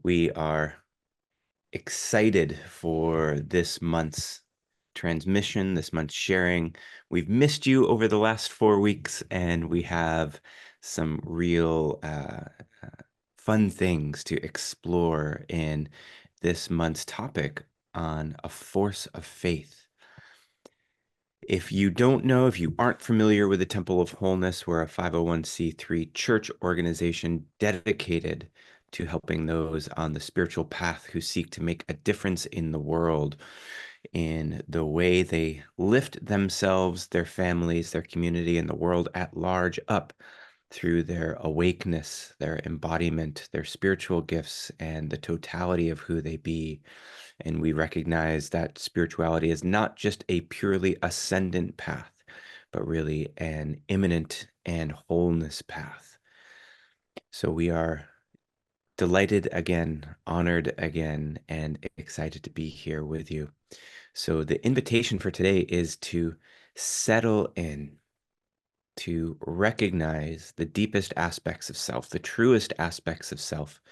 We are excited for this month's transmission, this month's sharing. We've missed you over the last 4 weeks, and we have some real fun things to explore in this month's topic on a force of faith. If you don't know, if you aren't familiar with the Temple of Wholeness, we're a 501c3 church organization dedicated to helping those on the spiritual path who seek to make a difference in the world in the way they lift themselves, their families, their community, and the world at large up through their awakeness, their embodiment, their spiritual gifts, and the totality of who they be. And we recognize that spirituality is not just a purely ascendant path, but really an immanent and wholeness path. So we are delighted again, honored again, and excited to be here with you. So the invitation for today is to settle in, to recognize the deepest aspects of self, the truest aspects of self,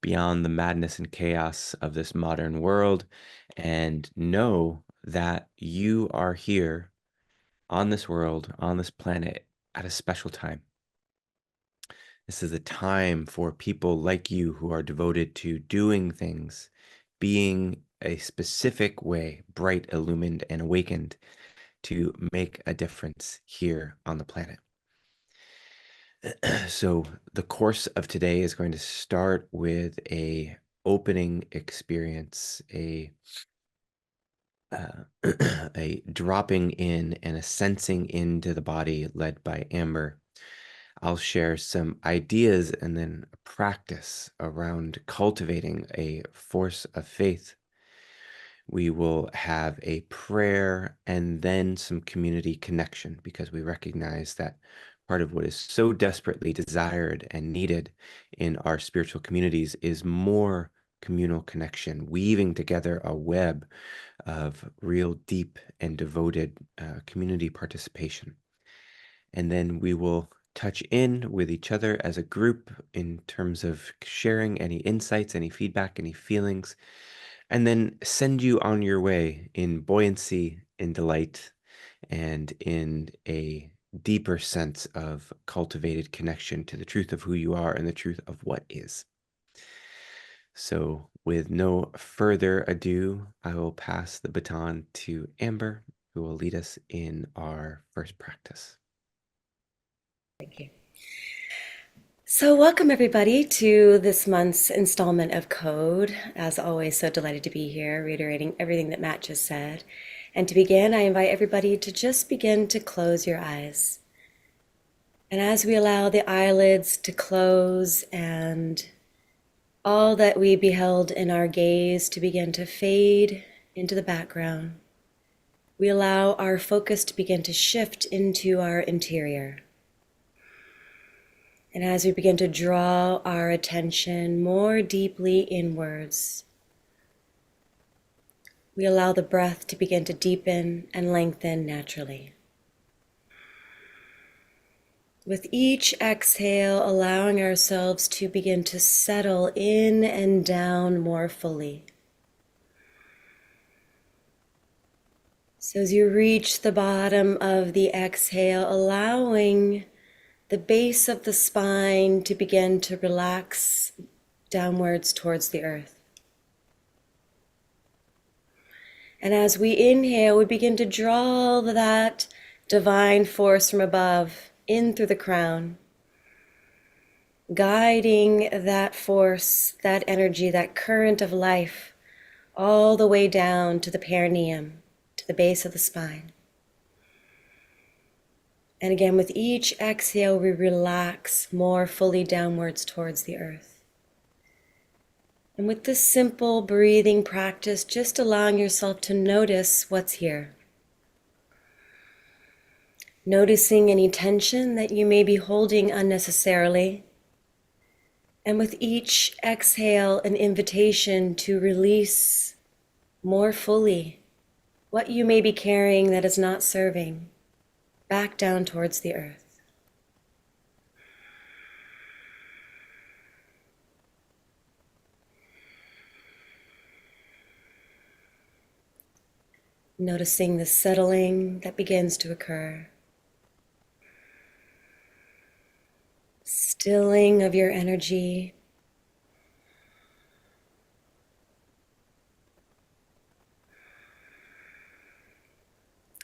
beyond the madness and chaos of this modern world, and know that you are here on this world, on this planet, at a special time. This is a time for people like you who are devoted to doing things, being a specific way, bright, illumined, and awakened to make a difference here on the planet. So the course of today is going to start with a opening experience, a dropping in and a sensing into the body led by Amber. I'll share some ideas and then a practice around cultivating a force of faith. We will have a prayer and then some community connection, because we recognize that part of what is so desperately desired and needed in our spiritual communities is more communal connection, weaving together a web of real deep and devoted community participation. And then we will touch in with each other as a group in terms of sharing any insights, any feedback, any feelings, and then send you on your way in buoyancy, in delight, and in a deeper sense of cultivated connection to the truth of who you are and the truth of what is. So with no further ado, I will pass the baton to Amber, who will lead us in our first practice. Thank you. So welcome everybody to this month's installment of Code. As always, so delighted to be here, reiterating everything that Matt just said. And to begin, I invite everybody to just begin to close your eyes. And as we allow the eyelids to close and all that we beheld in our gaze to begin to fade into the background, we allow our focus to begin to shift into our interior. And as we begin to draw our attention more deeply inwards, we allow the breath to begin to deepen and lengthen naturally. With each exhale, allowing ourselves to begin to settle in and down more fully. So as you reach the bottom of the exhale, allowing the base of the spine to begin to relax downwards towards the earth. And as we inhale, we begin to draw that divine force from above in through the crown, guiding that force, that energy, that current of life all the way down to the perineum, to the base of the spine. And again, with each exhale, we relax more fully downwards towards the earth. And with this simple breathing practice, just allowing yourself to notice what's here. Noticing any tension that you may be holding unnecessarily. And with each exhale, an invitation to release more fully what you may be carrying that is not serving, back down towards the earth. Noticing the settling that begins to occur. Stilling of your energy.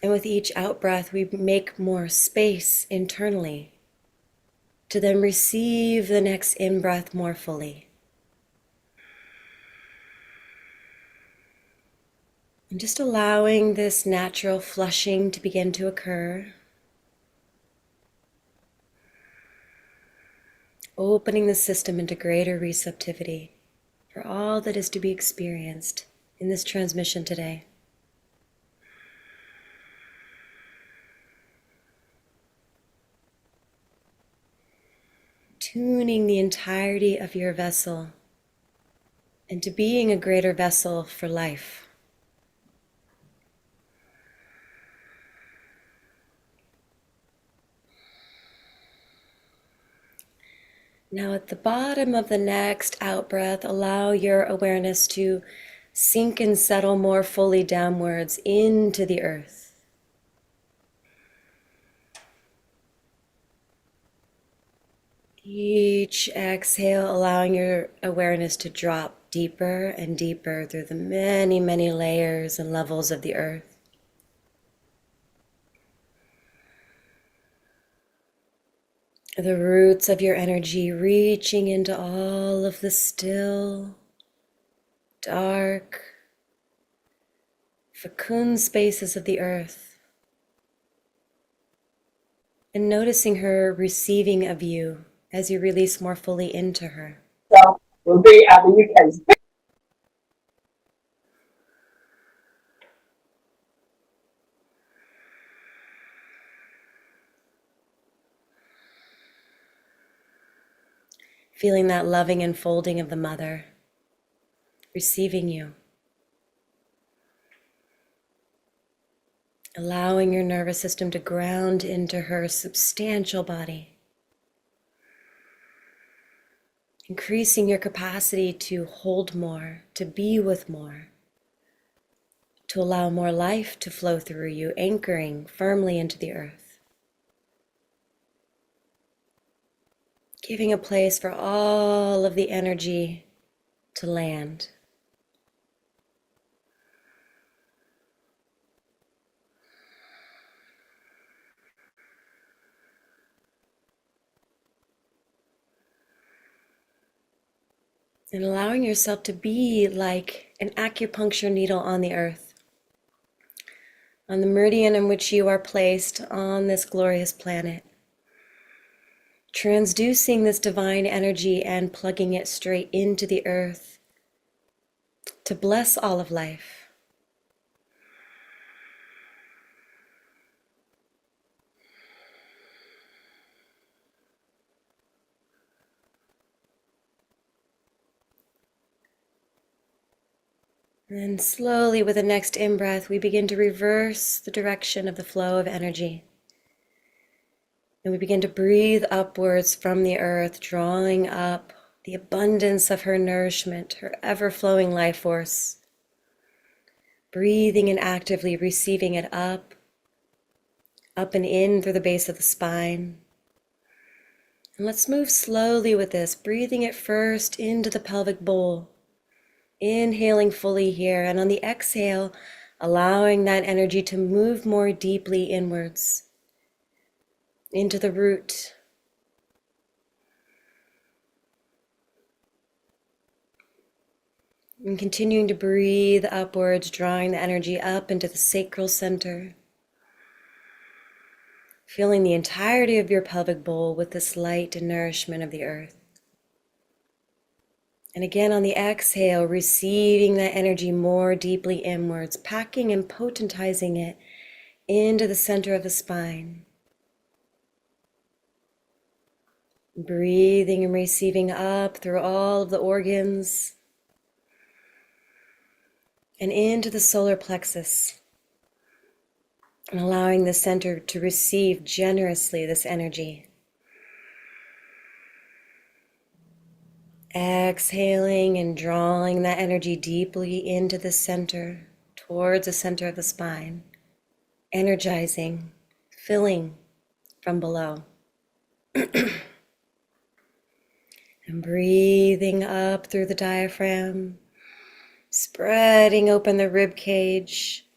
And with each out breath, we make more space internally to then receive the next in breath more fully. And just allowing this natural flushing to begin to occur. Opening the system into greater receptivity for all that is to be experienced in this transmission today. Tuning the entirety of your vessel into being a greater vessel for life. Now at the bottom of the next out breath, allow your awareness to sink and settle more fully downwards into the earth. Each exhale, allowing your awareness to drop deeper and deeper through the many, many layers and levels of the earth. The roots of your energy reaching into all of the still, dark, fecund spaces of the earth. And noticing her receiving of you as you release more fully into her. So we'll be at the UK. Feeling that loving enfolding of the mother, receiving you. Allowing your nervous system to ground into her substantial body. Increasing your capacity to hold more, to be with more, to allow more life to flow through you, anchoring firmly into the earth. Giving a place for all of the energy to land. And allowing yourself to be like an acupuncture needle on the earth, on the meridian in which you are placed on this glorious planet. Transducing this divine energy and plugging it straight into the earth to bless all of life. And slowly with the next in-breath, we begin to reverse the direction of the flow of energy. And we begin to breathe upwards from the earth, drawing up the abundance of her nourishment, her ever-flowing life force. Breathing and actively receiving it up and in through the base of the spine. And let's move slowly with this, breathing it first into the pelvic bowl. Inhaling fully here, and on the exhale, allowing that energy to move more deeply inwards into the root. And continuing to breathe upwards, drawing the energy up into the sacral center. Filling the entirety of your pelvic bowl with this light and nourishment of the earth. And again on the exhale, receiving that energy more deeply inwards, packing and potentizing it into the center of the spine. Breathing and receiving up through all of the organs and into the solar plexus. And allowing the center to receive generously this energy. Exhaling and drawing that energy deeply into the center, towards the center of the spine, energizing, filling from below. And breathing up through the diaphragm, spreading open the rib cage,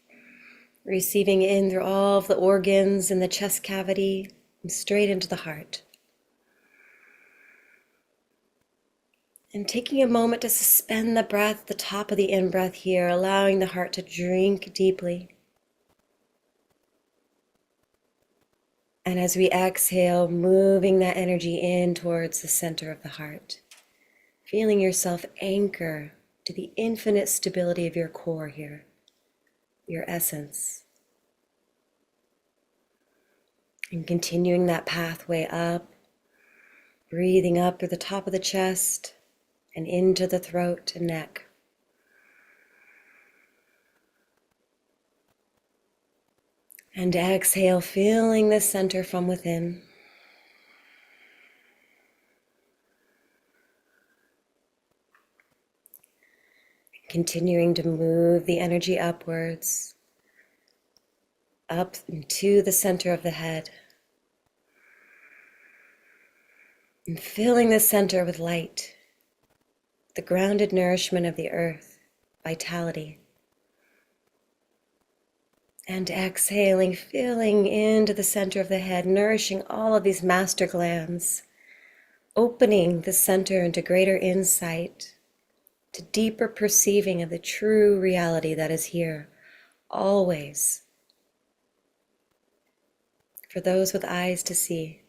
receiving in through all of the organs in the chest cavity and straight into the heart. And taking a moment to suspend the breath at the top of the in-breath here, allowing the heart to drink deeply. And as we exhale, moving that energy in towards the center of the heart. Feeling yourself anchor to the infinite stability of your core here, your essence. And continuing that pathway up, breathing up through the top of the chest and into the throat and neck. And exhale, feeling the center from within. Continuing to move the energy upwards, up into the center of the head. And filling the center with light, the grounded nourishment of the earth, vitality. And exhaling, filling into the center of the head, nourishing all of these master glands, opening the center into greater insight, to deeper perceiving of the true reality that is here, always, for those with eyes to see.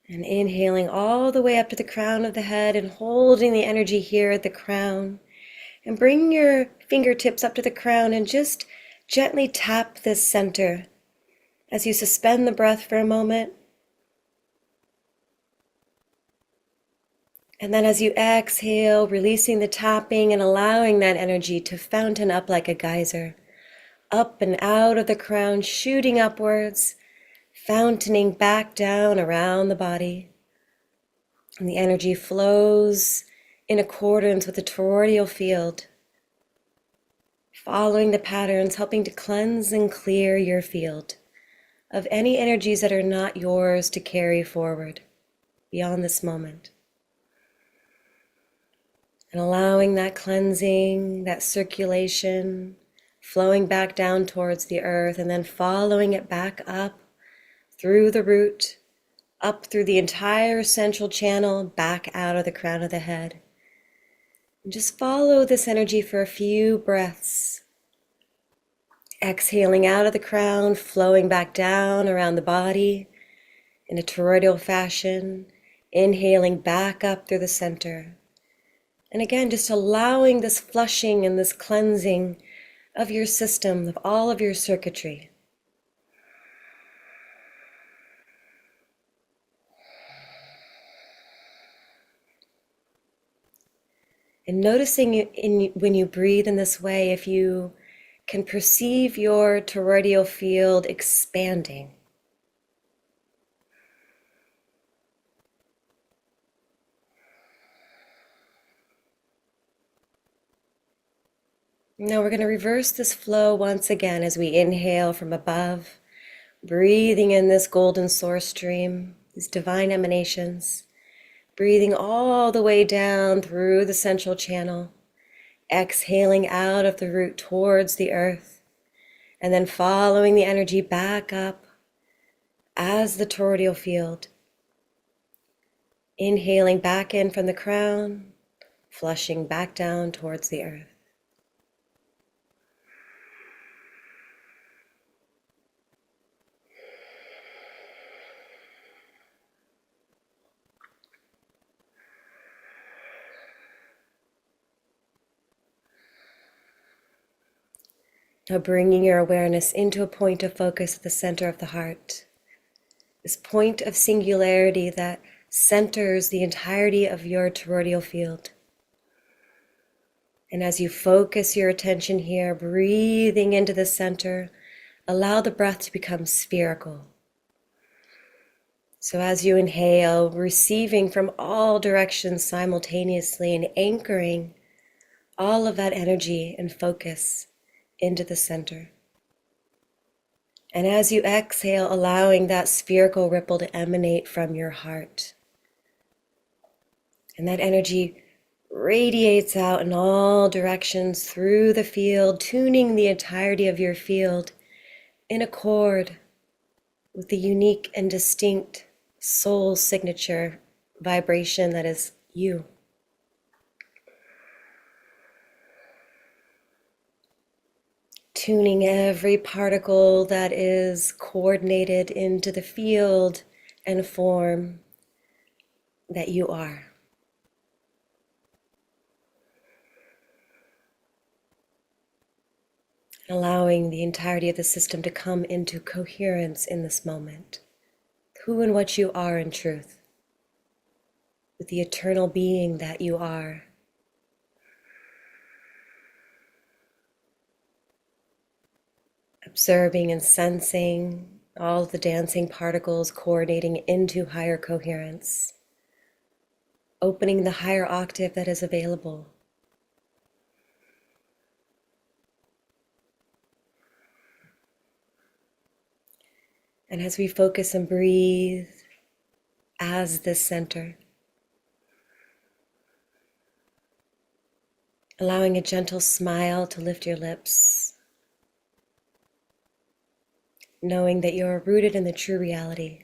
And inhaling all the way up to the crown of the head and holding the energy here at the crown. And bring your fingertips up to the crown and just gently tap this center as you suspend the breath for a moment. And then as you exhale, releasing the tapping and allowing that energy to fountain up like a geyser, up and out of the crown, shooting upwards, fountaining back down around the body. And the energy flows in accordance with the toroidal field, following the patterns, helping to cleanse and clear your field of any energies that are not yours to carry forward beyond this moment. And allowing that cleansing, that circulation, flowing back down towards the earth, and then following it back up through the root, up through the entire central channel, back out of the crown of the head. And just follow this energy for a few breaths. Exhaling out of the crown, flowing back down around the body in a toroidal fashion. Inhaling back up through the center. And again, just allowing this flushing and this cleansing of your system, of all of your circuitry. And noticing when you breathe in this way, if you can perceive your toroidal field expanding. Now we're going to reverse this flow once again as we inhale from above, breathing in this golden source stream, these divine emanations. Breathing all the way down through the central channel, exhaling out of the root towards the earth, and then following the energy back up as the toroidal field. Inhaling back in from the crown, flushing back down towards the earth. Now bringing your awareness into a point of focus at the center of the heart. This point of singularity that centers the entirety of your toroidal field. And as you focus your attention here, breathing into the center, allow the breath to become spherical. So as you inhale, receiving from all directions simultaneously and anchoring all of that energy and focus into the center. And as you exhale, allowing that spherical ripple to emanate from your heart. And that energy radiates out in all directions through the field, tuning the entirety of your field in accord with the unique and distinct soul signature vibration that is you. Tuning every particle that is coordinated into the field and form that you are. Allowing the entirety of the system to come into coherence in this moment. Who and what you are in truth, with the eternal being that you are. Observing and sensing all the dancing particles coordinating into higher coherence. Opening the higher octave that is available. And as we focus and breathe as this center, allowing a gentle smile to lift your lips, knowing that you are rooted in the true reality,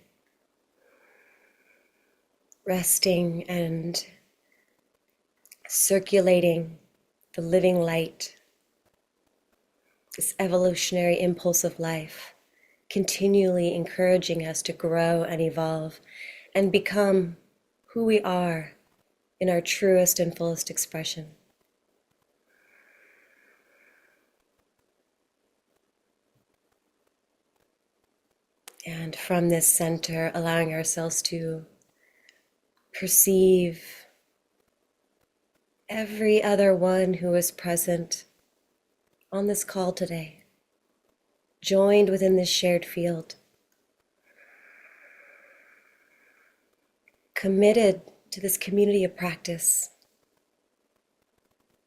resting and circulating the living light, this evolutionary impulse of life, continually encouraging us to grow and evolve and become who we are in our truest and fullest expression. And from this center, allowing ourselves to perceive every other one who is present on this call today, joined within this shared field, committed to this community of practice,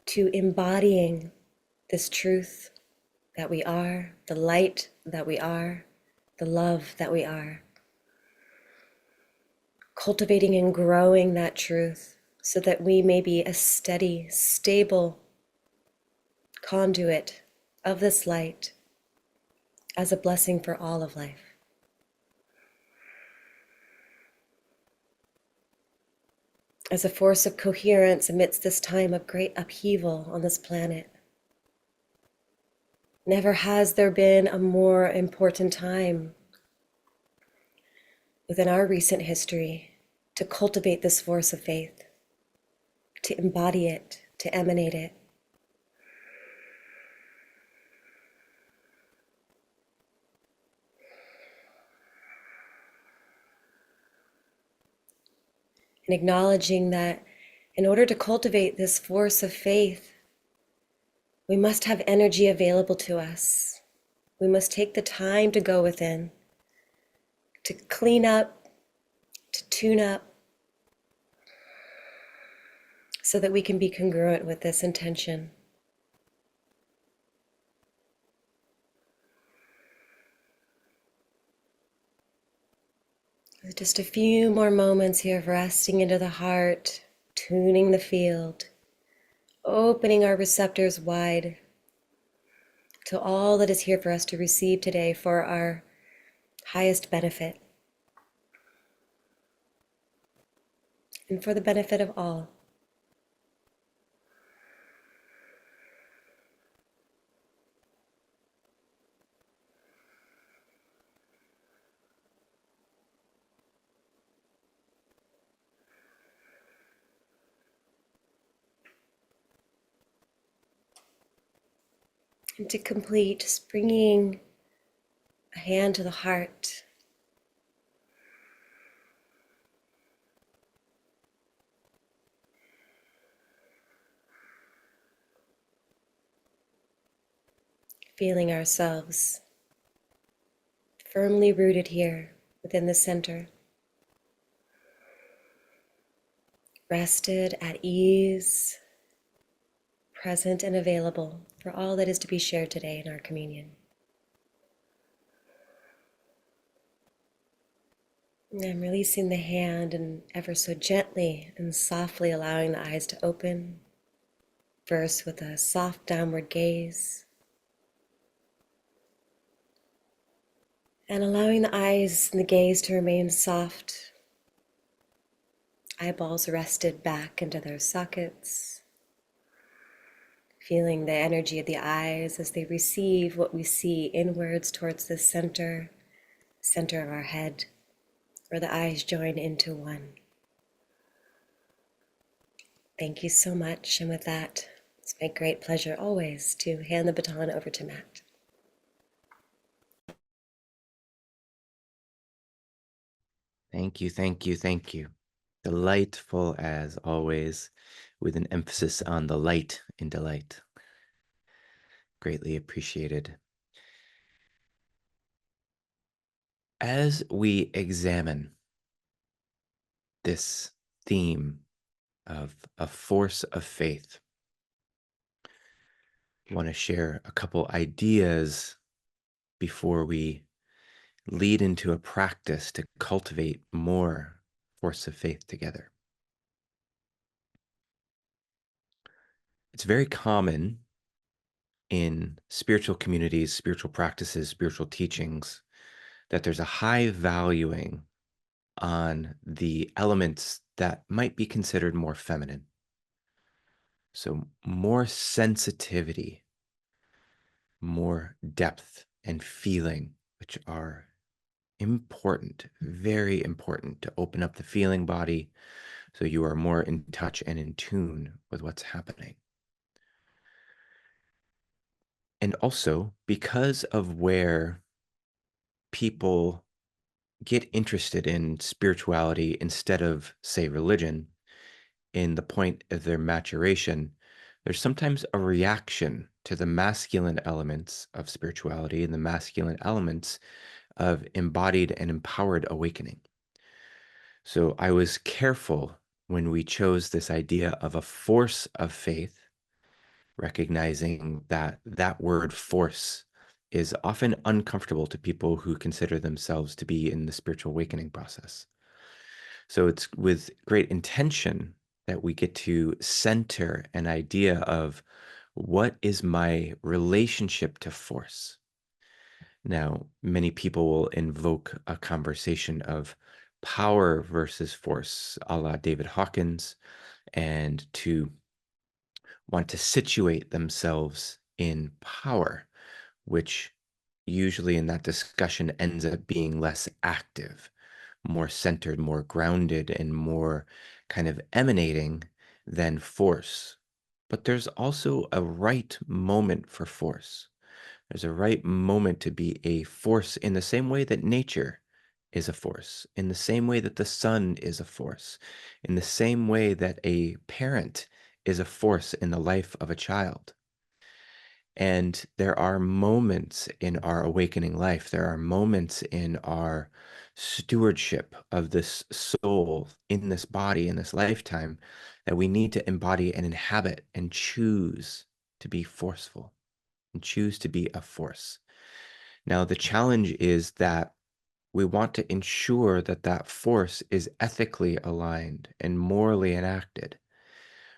to embodying this truth that we are, the light that we are, the love that we are. Cultivating and growing that truth so that we may be a steady, stable conduit of this light as a blessing for all of life. As a force of coherence amidst this time of great upheaval on this planet. Never has there been a more important time within our recent history to cultivate this force of faith, to embody it, to emanate it. And acknowledging that in order to cultivate this force of faith, we must have energy available to us. We must take the time to go within, to clean up, to tune up, so that we can be congruent with this intention. With just a few more moments here of resting into the heart, tuning the field, opening our receptors wide to all that is here for us to receive today for our highest benefit and for the benefit of all. And to complete, just bringing a hand to the heart. Feeling ourselves firmly rooted here within the center. Rested at ease, present and available for all that is to be shared today in our communion. And I'm releasing the hand and ever so gently and softly allowing the eyes to open, first with a soft downward gaze, and allowing the eyes and the gaze to remain soft, eyeballs rested back into their sockets, feeling the energy of the eyes as they receive what we see inwards towards the center of our head, where the eyes join into one. Thank you so much. And with that, it's my great pleasure always to hand the baton over to Matt. Thank you, thank you, thank you. Delightful as always, with an emphasis on the light in delight. Greatly appreciated. As we examine this theme of a force of faith, I want to share a couple ideas before we lead into a practice to cultivate more force of faith together. It's very common in spiritual communities, spiritual practices, spiritual teachings, that there's a high valuing on the elements that might be considered more feminine. So, more sensitivity, more depth and feeling, which are important, very important to open up the feeling body so you are more in touch and in tune with what's happening. And also, because of where people get interested in spirituality instead of, say, religion, in the point of their maturation, there's sometimes a reaction to the masculine elements of spirituality and the masculine elements of embodied and empowered awakening. So I was careful when we chose this idea of a force of faith, recognizing that that word force is often uncomfortable to people who consider themselves to be in the spiritual awakening process. So it's with great intention that we get to center an idea of what is my relationship to force. Now, many people will invoke a conversation of power versus force, a la David Hawkins, and to want to situate themselves in power, which usually in that discussion ends up being less active, more centered, more grounded, and more kind of emanating than force. But there's also a right moment for force. There's a right moment to be a force in the same way that nature is a force, in the same way that the sun is a force, in the same way that a parent is a force in the life of a child. And there are moments in our awakening life, there are moments in our stewardship of this soul in this body, in this lifetime, that we need to embody and inhabit and choose to be forceful and choose to be a force. Now, the challenge is that we want to ensure that that force is ethically aligned and morally enacted.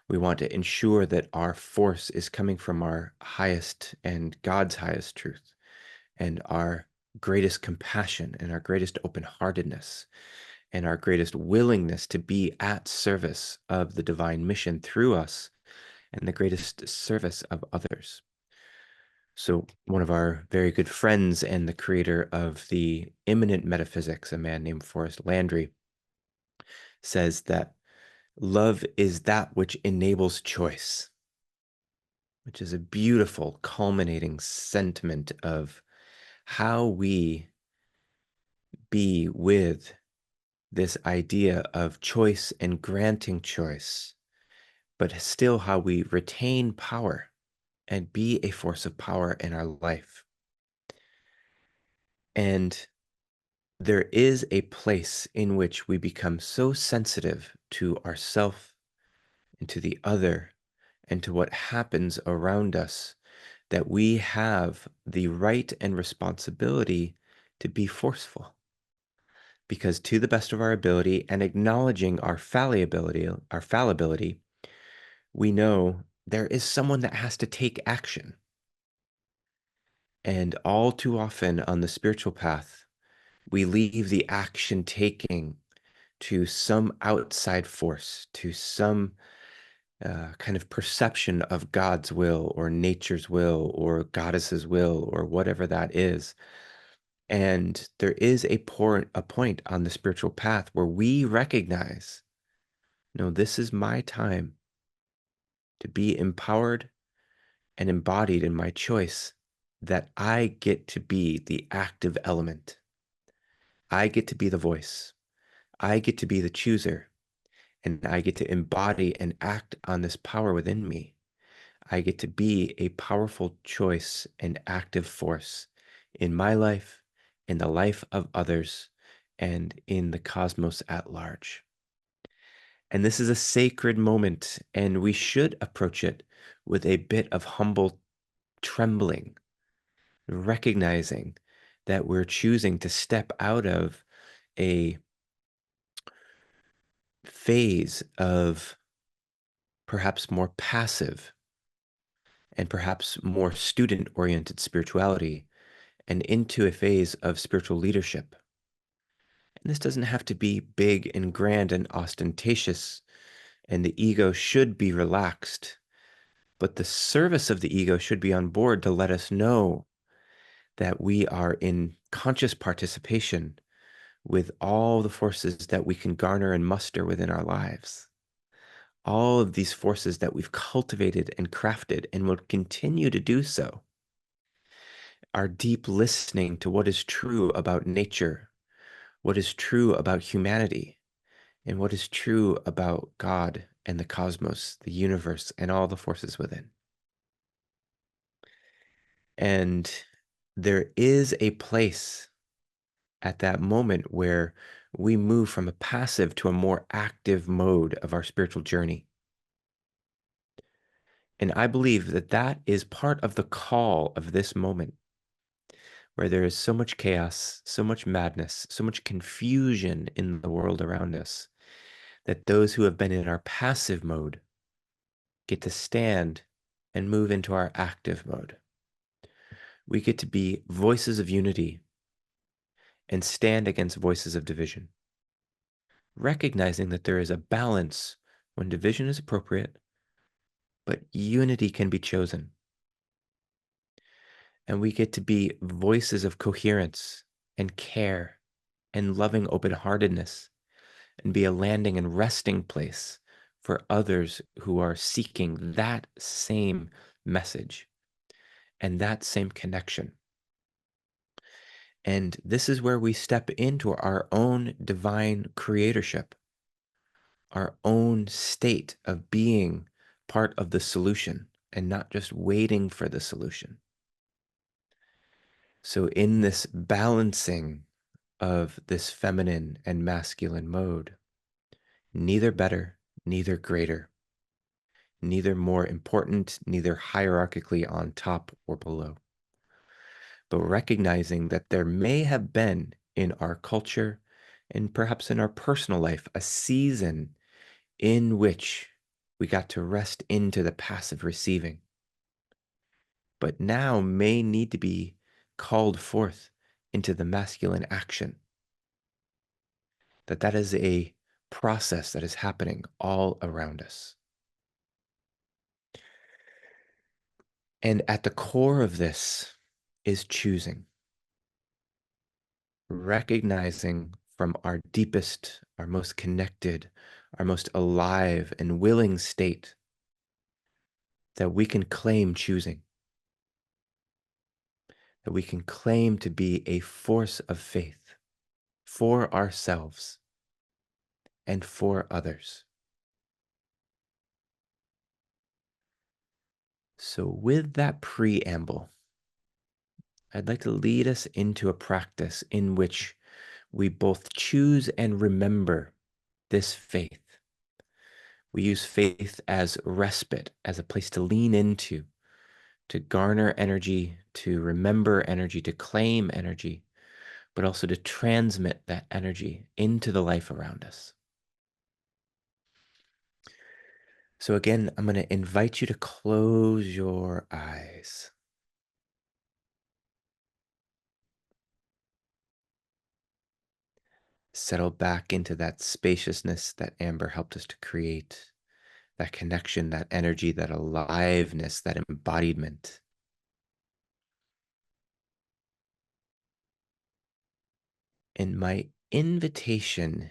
We want to ensure that our force is coming from our highest and God's highest truth and our greatest compassion and our greatest open-heartedness and our greatest willingness to be at service of the divine mission through us and the greatest service of others. So one of our very good friends and the creator of the immanent metaphysics, a man named Forrest Landry, says that love is that which enables choice, which is a beautiful culminating sentiment of how we be with this idea of choice and granting choice, but still how we retain power and be a force of power in our life. And there is a place in which we become so sensitive to ourself and to the other and to what happens around us, that we have the right and responsibility to be forceful. Because to the best of our ability and acknowledging our fallibility, we know there is someone that has to take action. And all too often on the spiritual path, we leave the action taking to some outside force, to some kind of perception of God's will or nature's will or goddess's will or whatever that is. And there is a point on the spiritual path where we recognize, no, this is my time to be empowered and embodied in my choice, that I get to be the active element. I get to be the voice. I get to be the chooser, and I get to embody and act on this power within me. I get to be a powerful choice and active force in my life, in the life of others, and in the cosmos at large. And this is a sacred moment, and we should approach it with a bit of humble trembling, recognizing that we're choosing to step out of a phase of perhaps more passive and perhaps more student oriented spirituality and into a phase of spiritual leadership. And this doesn't have to be big and grand and ostentatious, and the ego should be relaxed, but the service of the ego should be on board to let us know that we are in conscious participation with all the forces that we can garner and muster within our lives. All of these forces that we've cultivated and crafted and will continue to do so. Our deep listening to what is true about nature, what is true about humanity, and what is true about God and the cosmos, the universe, and all the forces within. And there is a place at that moment where we move from a passive to a more active mode of our spiritual journey. And I believe that that is part of the call of this moment, where there is so much chaos, so much madness, so much confusion in the world around us, that those who have been in our passive mode get to stand and move into our active mode. We get to be voices of unity and stand against voices of division, recognizing that there is a balance when division is appropriate, but unity can be chosen. And we get to be voices of coherence and care and loving open-heartedness, and be a landing and resting place for others who are seeking that same message and that same connection. And this is where we step into our own divine creatorship, our own state of being part of the solution and not just waiting for the solution. So, in this balancing of this feminine and masculine mode, neither better, neither greater, neither more important, neither hierarchically on top or below, but recognizing that there may have been in our culture and perhaps in our personal life a season in which we got to rest into the passive receiving, but now may need to be called forth into the masculine action. That is a process that is happening all around us. And at the core of this is choosing, recognizing from our deepest, our most connected, our most alive and willing state that we can claim choosing, that we can claim to be a force of faith for ourselves and for others. So, with that preamble, I'd like to lead us into a practice in which we both choose and remember this faith, We use faith as respite, as a place to lean into, to garner energy, to remember energy, to claim energy, but also to transmit that energy into the life around us. So again, I'm going to invite you to close your eyes. Settle back into that spaciousness that Amber helped us to create, that connection, that energy, that aliveness, that embodiment. And my invitation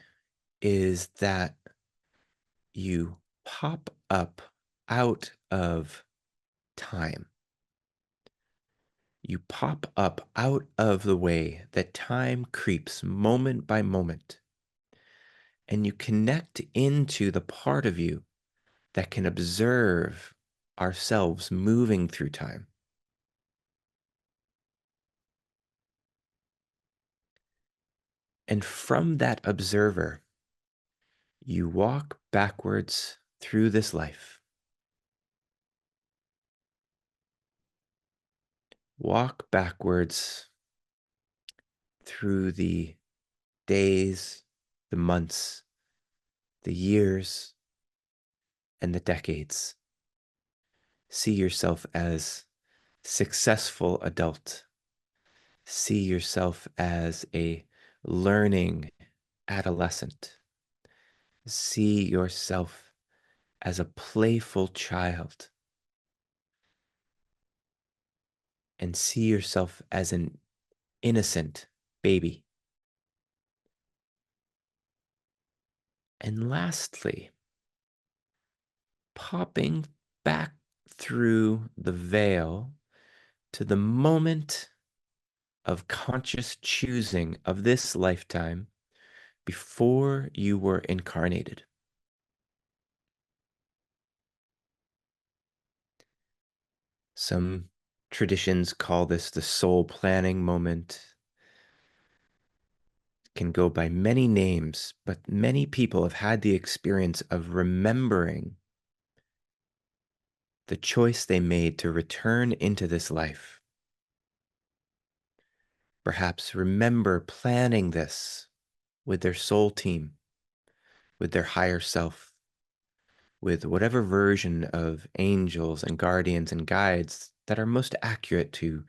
is that you pop up out of time. You pop up out of the way that time creeps moment by moment, and you connect into the part of you that can observe ourselves moving through time. And from that observer, you walk backwards through this life. Walk backwards through the days, the months, the years, and the decades. See yourself as successful adult. See yourself as a learning adolescent. See yourself as a playful child. And see yourself as an innocent baby. And lastly, popping back through the veil to the moment of conscious choosing of this lifetime before you were incarnated. Some traditions call this the soul planning moment. It can go by many names, but many people have had the experience of remembering the choice they made to return into this life. Perhaps remember planning this with their soul team, with their higher self, with whatever version of angels and guardians and guides that are most accurate to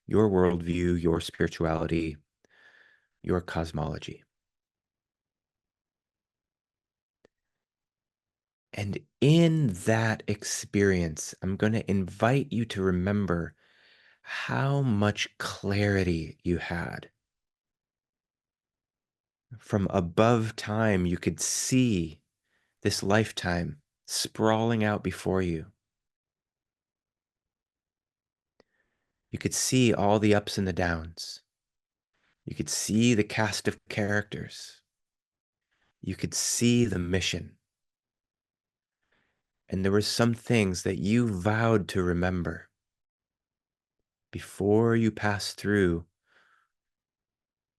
your worldview, your spirituality, your cosmology. And in that experience, I'm going to invite you to remember how much clarity you had. From above time, you could see this lifetime sprawling out before you. You could see all the ups and the downs. You could see the cast of characters. You could see the mission. And there were some things that you vowed to remember before you passed through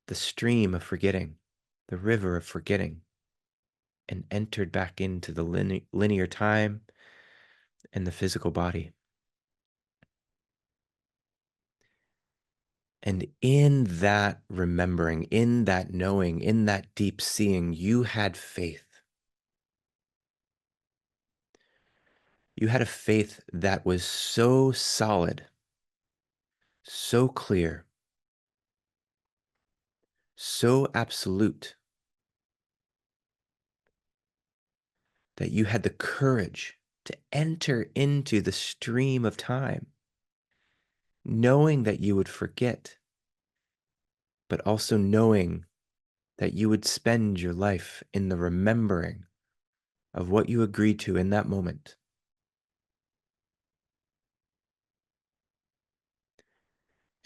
the stream of forgetting, the river of forgetting, and entered back into the linear time and the physical body. And in that remembering, in that knowing, in that deep seeing, you had faith. You had a faith that was so solid, so clear, so absolute, that you had the courage to enter into the stream of time, knowing that you would forget, but also knowing that you would spend your life in the remembering of what you agreed to in that moment.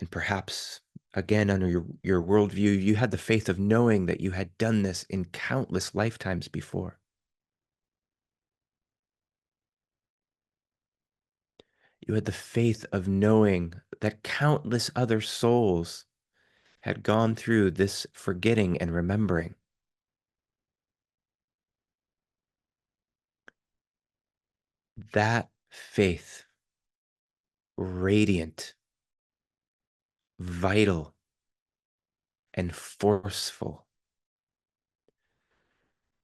And perhaps, again, under your worldview, you had the faith of knowing that you had done this in countless lifetimes before. You had the faith of knowing that countless other souls had gone through this forgetting and remembering. that faith, radiant, vital, and forceful,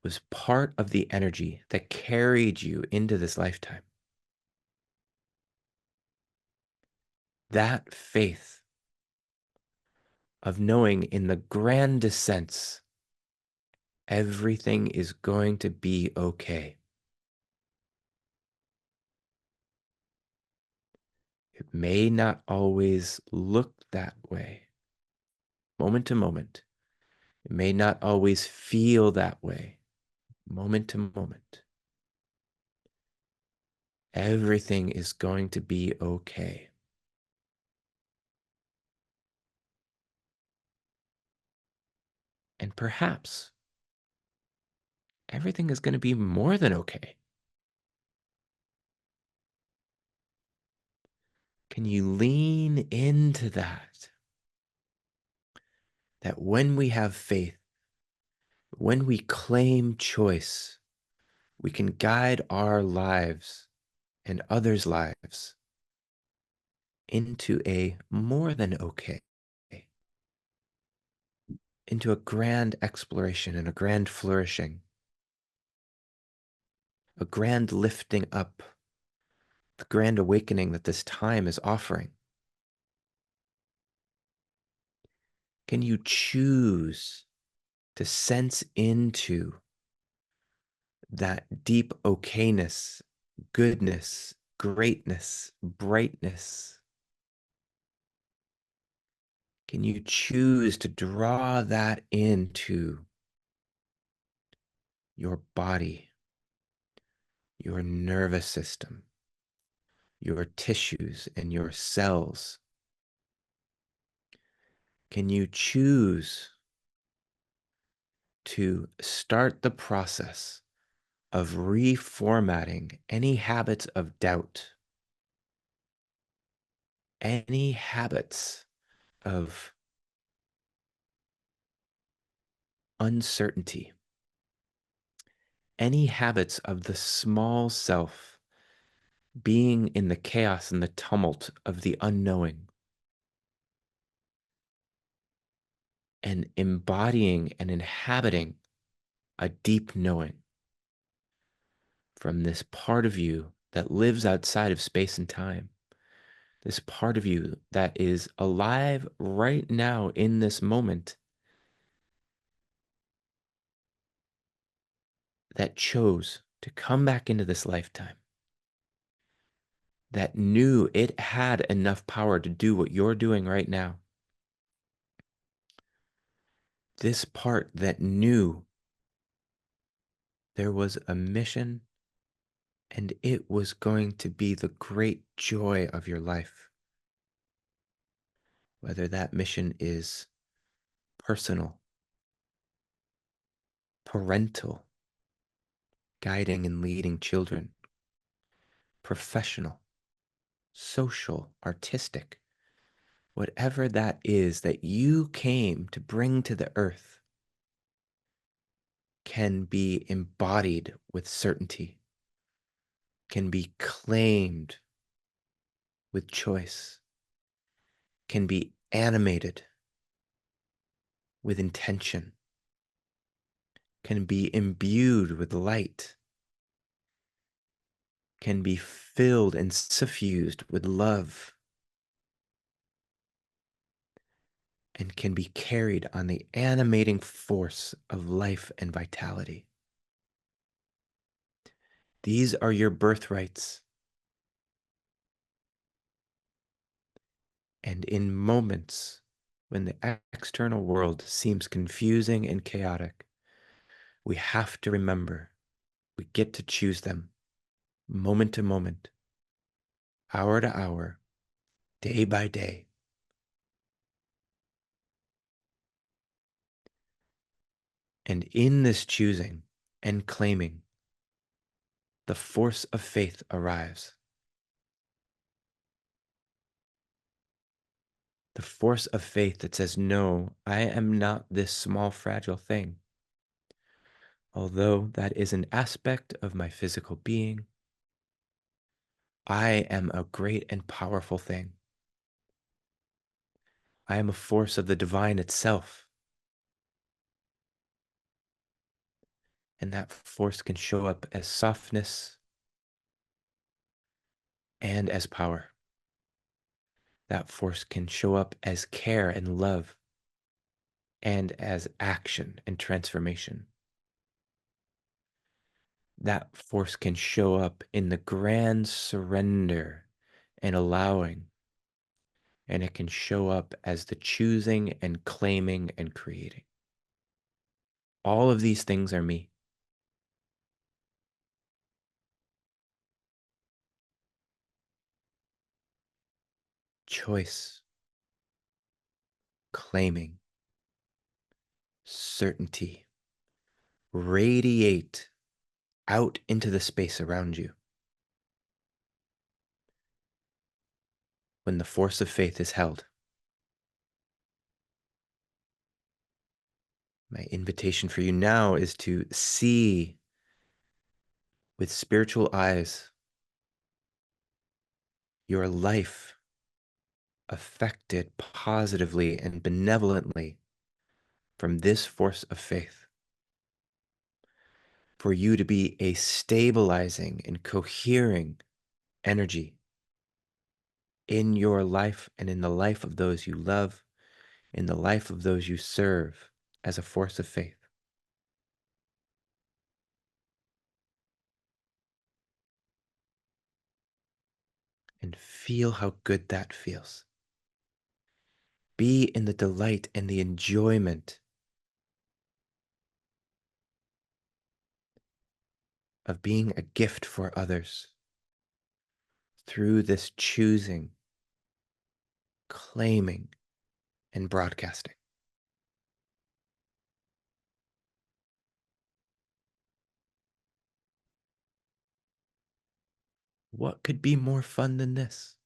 was part of the energy that carried you into this lifetime. That faith of knowing in the grandest sense, everything is going to be okay. It may not always look that way, moment to moment. It may not always feel that way, moment to moment. Everything is going to be okay. And perhaps everything is going to be more than okay. Can you lean into that? That when we have faith, when we claim choice, we can guide our lives and others' lives into a more than okay, into a grand exploration and a grand flourishing, a grand lifting up, the grand awakening that this time is offering. Can you choose to sense into that deep okayness, goodness, greatness, brightness? Can you choose to draw that into your body, your nervous system, your tissues, and your cells? Can you choose to start the process of reformatting any habits of doubt, any habits of uncertainty, any habits of the small self being in the chaos and the tumult of the unknowing, and embodying and inhabiting a deep knowing from this part of you that lives outside of space and time, this part of you that is alive right now in this moment, that chose to come back into this lifetime, that knew it had enough power to do what you're doing right now. This part that knew there was a mission and it was going to be the great joy of your life. Whether that mission is personal, parental, guiding and leading children, professional, social, artistic, whatever that is that you came to bring to the earth can be embodied with certainty, can be claimed with choice, can be animated with intention, can be imbued with light, can be filled and suffused with love, and can be carried on the animating force of life and vitality. These are your birthrights. And in moments when the external world seems confusing and chaotic, we have to remember we get to choose them moment to moment, hour to hour, day by day. And in this choosing and claiming, the force of faith arrives. The force of faith that says, no, I am not this small, fragile thing. Although that is an aspect of my physical being, I am a great and powerful thing. I am a force of the divine itself. And that force can show up as softness and as power. That force can show up as care and love and as action and transformation. That force can show up in the grand surrender and allowing, and it can show up as the choosing and claiming and creating. All of these things are me. Choice, claiming, certainty, radiate out into the space around you. When the force of faith is held, my invitation for you now is to see with spiritual eyes your life affected positively and benevolently from this force of faith. For you to be a stabilizing and cohering energy in your life and in the life of those you love, in the life of those you serve as a force of faith. And feel how good that feels. Be in the delight and the enjoyment of being a gift for others through this choosing, claiming, and broadcasting. What could be more fun than this?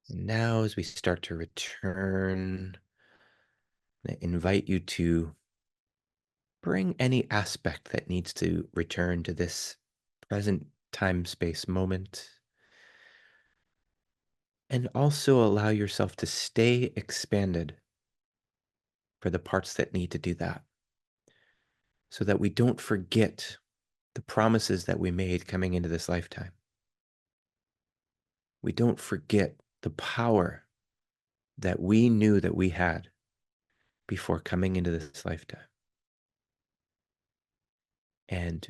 And now, as we start to return, I invite you to bring any aspect that needs to return to this present time space moment. And also allow yourself to stay expanded for the parts that need to do that, so that we don't forget the promises that we made coming into this lifetime. We don't forget the power that we knew that we had before coming into this lifetime. And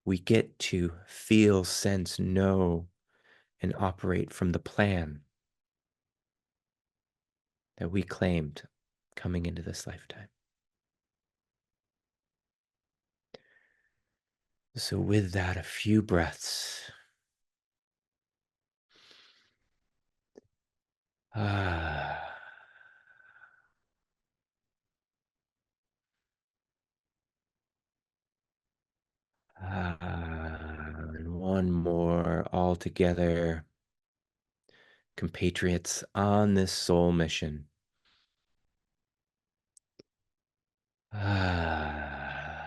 we get to feel, sense, know, and operate from the plan that we claimed coming into this lifetime. So, with that, a few breaths. Ah. And one more all together, compatriots on this soul mission. Ah.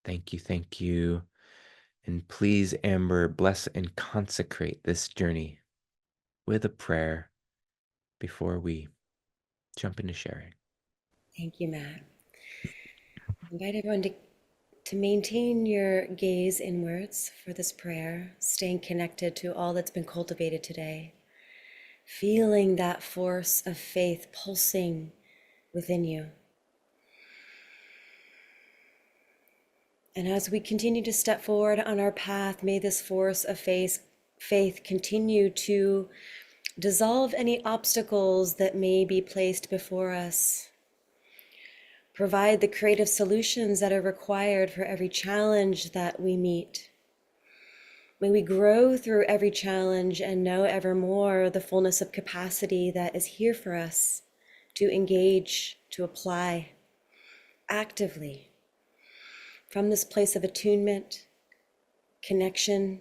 Thank you, thank you. And please, Amber, bless and consecrate this journey with a prayer before we jump into sharing. Thank you, Matt. Invite everyone to maintain your gaze inwards for this prayer, staying connected to all that's been cultivated today, feeling that force of faith pulsing within you. And as we continue to step forward on our path, may this force of faith continue to dissolve any obstacles that may be placed before us. Provide the creative solutions that are required for every challenge that we meet. May we grow through every challenge and know ever more the fullness of capacity that is here for us to engage, to apply actively from this place of attunement, connection,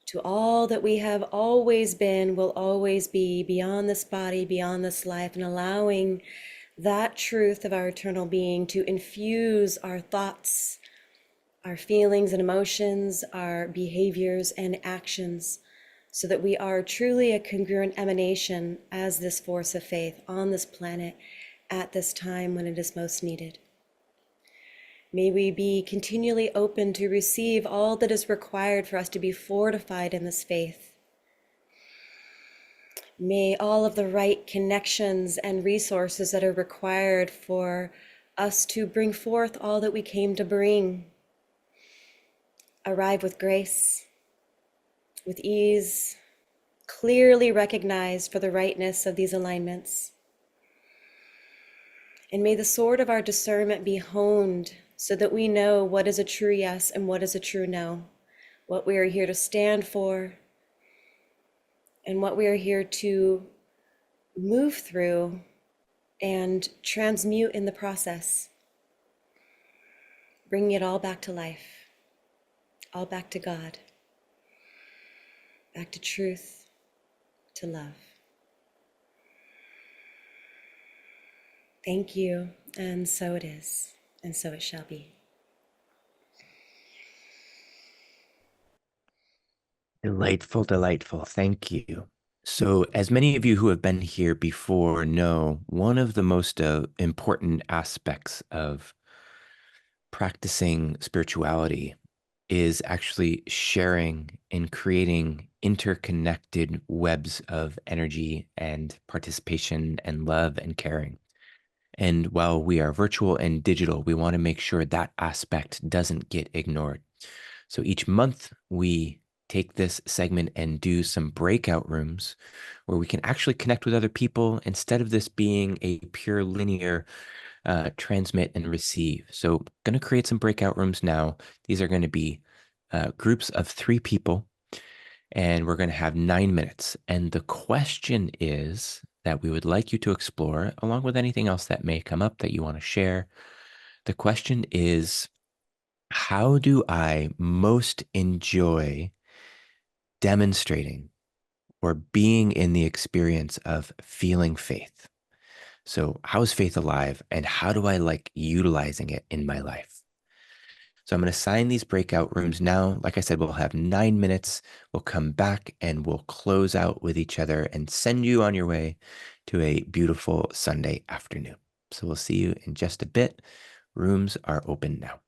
to all that we have always been, will always be, beyond this body, beyond this life, and allowing that truth of our eternal being to infuse our thoughts, our feelings and emotions, our behaviors and actions, so that we are truly a congruent emanation as this force of faith on this planet at this time when it is most needed. May we be continually open to receive all that is required for us to be fortified in this faith. May all of the right connections and resources that are required for us to bring forth all that we came to bring arrive with grace, with ease, clearly recognized for the rightness of these alignments. And may the sword of our discernment be honed so that we know what is a true yes and what is a true no, what we are here to stand for, and what we are here to move through and transmute in the process, bringing it all back to life, all back to God, back to truth, to love. Thank you, and so it is, and so it shall be. Delightful, delightful. Thank you. So, as many of you who have been here before know, one of the most important aspects of practicing spirituality is actually sharing and creating interconnected webs of energy and participation and love and caring. And while we are virtual and digital, we want to make sure that aspect doesn't get ignored. So each month we take this segment and do some breakout rooms where we can actually connect with other people instead of this being a pure linear transmit and receive. So going to create some breakout rooms now. These are going to be groups of 3 people, and we're going to have 9 minutes. And the question is that we would like you to explore, along with anything else that may come up that you want to share. The question is, how do I most enjoy demonstrating or being in the experience of feeling faith? So, how is faith alive, and how do I like utilizing it in my life? So, I'm going to assign these breakout rooms now. Like I said, we'll have 9 minutes. We'll come back and we'll close out with each other and send you on your way to a beautiful Sunday afternoon. So, we'll see you in just a bit. Rooms are open now.